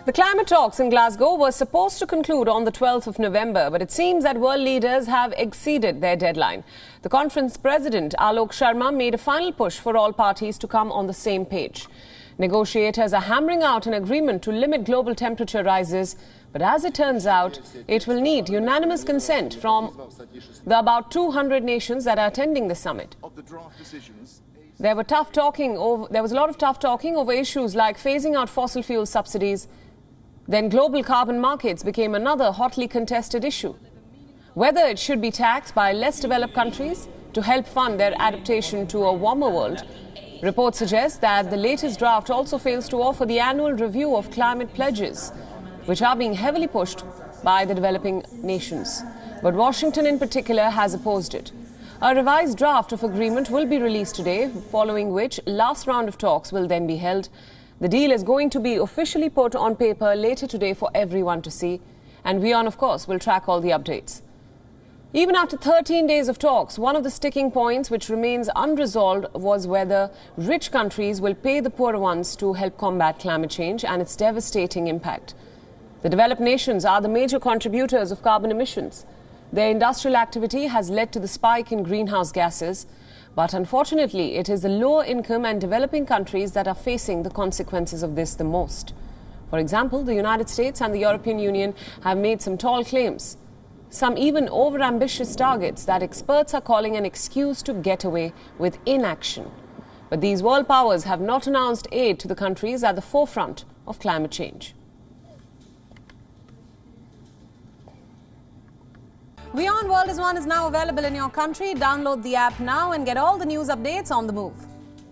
The climate talks in Glasgow were supposed to conclude on the 12th of November, but it seems that world leaders have exceeded their deadline. The conference president, Alok Sharma, made a final push for all parties to come on the same page. Negotiators are hammering out an agreement to limit global temperature rises, but as it turns out, it will need unanimous consent from the about 200 nations that are attending the summit. There was a lot of tough talking over issues like phasing out fossil fuel subsidies. Then global carbon markets became another hotly contested issue. Whether it should be taxed by less developed countries to help fund their adaptation to a warmer world. Reports suggest that the latest draft also fails to offer the annual review of climate pledges, which are being heavily pushed by the developing nations. But Washington in particular has opposed it. A revised draft of agreement will be released today, following which last round of talks will then be held. The deal is going to be officially put on paper later today for everyone to see. And WION, of course, will track all the updates. Even after 13 days of talks, one of the sticking points which remains unresolved was whether rich countries will pay the poorer ones to help combat climate change and its devastating impact. The developed nations are the major contributors of carbon emissions. Their industrial activity has led to the spike in greenhouse gases. But unfortunately, it is the lower income and developing countries that are facing the consequences of this the most. For example, the United States and the European Union have made some tall claims, some even overambitious targets that experts are calling an excuse to get away with inaction. But these world powers have not announced aid to the countries at the forefront of climate change. WION World is now available in your country. Download the app now and get all the news updates on the move.